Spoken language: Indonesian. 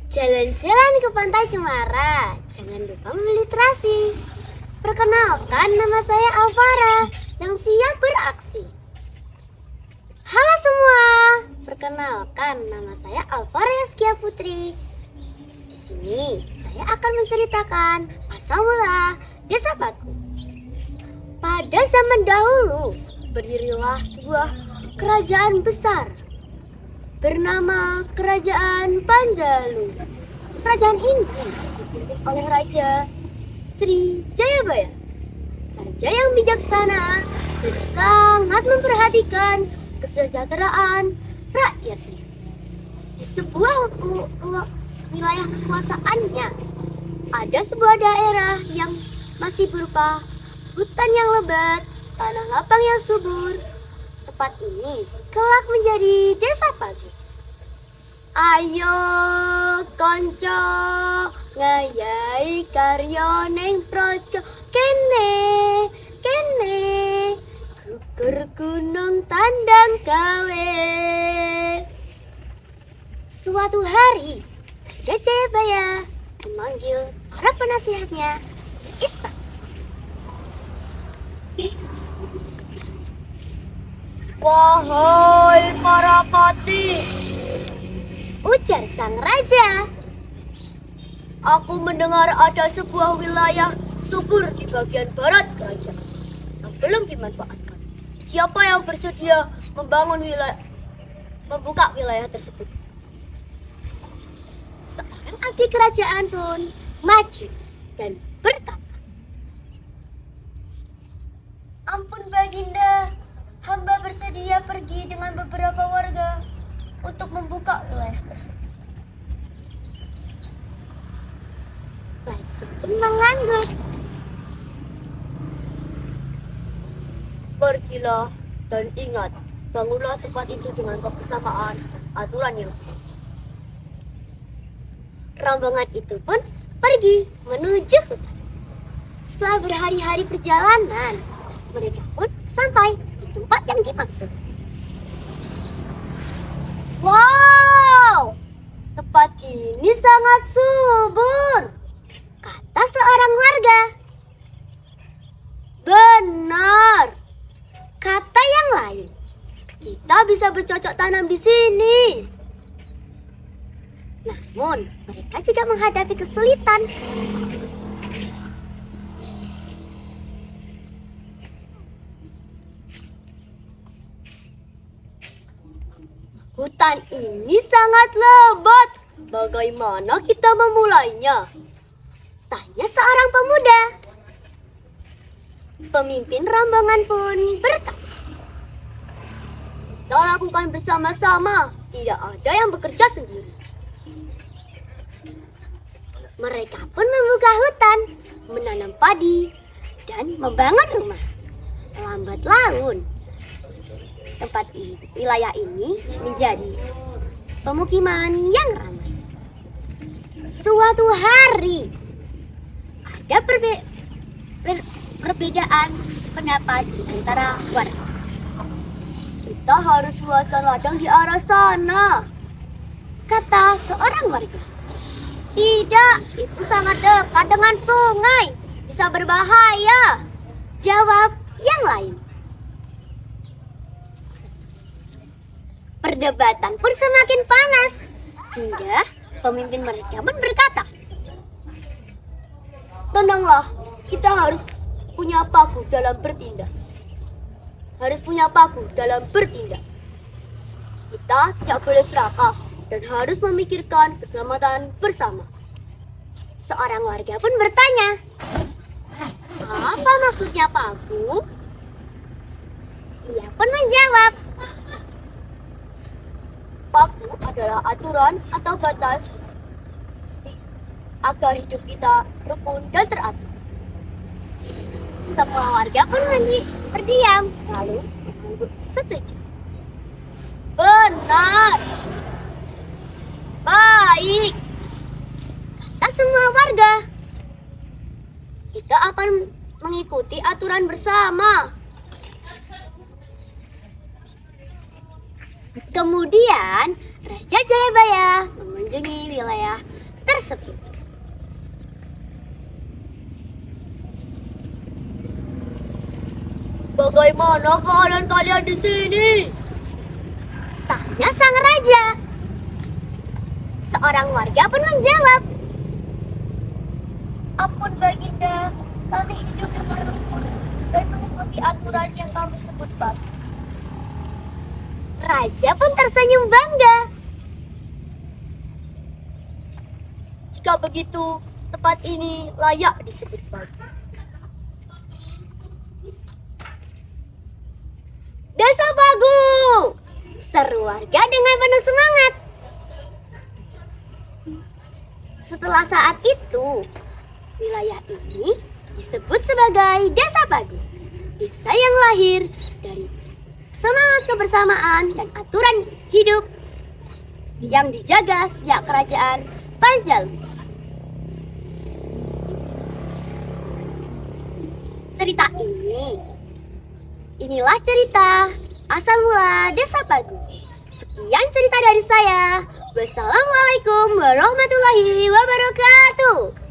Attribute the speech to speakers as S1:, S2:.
S1: Jalan-jalan ke Pantai Cemara, jangan lupa membeli terasi. Perkenalkan, nama saya Alvara yang siap beraksi. Halo semua, perkenalkan nama saya Alvara Yaskia Putri. Di sini saya akan menceritakan asal mula Desa Paku. Pada zaman dahulu, berdirilah sebuah kerajaan besar bernama Kerajaan Panjalu. Kerajaan ini dipimpin oleh Raja Sri Jayabaya, raja yang bijaksana dan sangat memperhatikan kesejahteraan rakyatnya. Di sebuah wilayah kekuasaannya, ada sebuah daerah yang masih berupa hutan yang lebat, tanah lapang yang subur. Tempat ini kelak menjadi Desa Paku. Ayo konco ngayai karya ning proco kene gugur gunung tandang gawe. Suatu hari Raja Jayabaya memanggil para penasihatnya ke istana. Wahai para pati, ujar sang raja, aku mendengar ada sebuah wilayah subur di bagian barat kerajaan yang belum dimanfaatkan. Siapa yang bersedia membuka wilayah tersebut? Seorang abdi kerajaan pun maju dan berkata, ampun Baginda, hamba bersedia pergi dengan beberapa warga untuk membuka wilayah tersebut. Raja pun mengangguk. Pergilah dan ingat, bangunlah tempat itu dengan kebersamaan aturan yang baik. Rombongan itu pun pergi menuju hutan. Setelah berhari-hari perjalanan, mereka pun sampai di tempat yang dimaksud. Wow, tempat ini sangat subur, kata seorang warga. Benar, kata yang lain. Kita bisa bercocok tanam di sini. Namun, mereka juga menghadapi kesulitan. Hutan ini sangat lebat. Bagaimana kita memulainya? Tanya seorang pemuda. Pemimpin rombongan pun berkata, kita lakukan bersama-sama. Tidak ada yang bekerja sendiri. Mereka pun membuka hutan, menanam padi, dan membangun rumah. Lambat laun, wilayah ini menjadi pemukiman yang ramai. Suatu hari ada perbedaan pendapat di antara warga. Kita harus luaskan ladang di arah sana, kata seorang warga. Tidak, itu sangat dekat dengan sungai, bisa berbahaya, jawab yang lain. Perdebatan pun semakin panas, hingga pemimpin mereka pun berkata, tenanglah, kita harus punya paku dalam bertindak. Kita tidak boleh serakah dan harus memikirkan keselamatan bersama. Seorang warga pun bertanya, apa maksudnya paku? Ia pun menjawab, paku adalah aturan atau batas agar hidup kita rukun dan teratur. Semua warga pun terdiam, lalu mengangguk setuju. Benar, baik, kata semua warga. Kita akan mengikuti aturan bersama. Kemudian Raja Jayabaya mengunjungi wilayah tersebut. Bagaimana keadaan kalian di sini? Tanya sang raja. Seorang warga pun menjawab, ampun Baginda, kami hidup dengan rukun dan mengikuti aturan yang kami sebut bagus. Raja pun tersenyum bangga. Jika begitu, tempat ini layak disebut bagus. Desa Pagu! Seru warga dengan penuh semangat. Setelah saat itu, wilayah ini disebut sebagai Desa Pagu. Desa yang lahir dari semangat kebersamaan dan aturan hidup yang dijaga sejak kerajaan Panjalu. Inilah cerita asal mula Desa Pagu. Sekian cerita dari saya. Wassalamualaikum warahmatullahi wabarakatuh.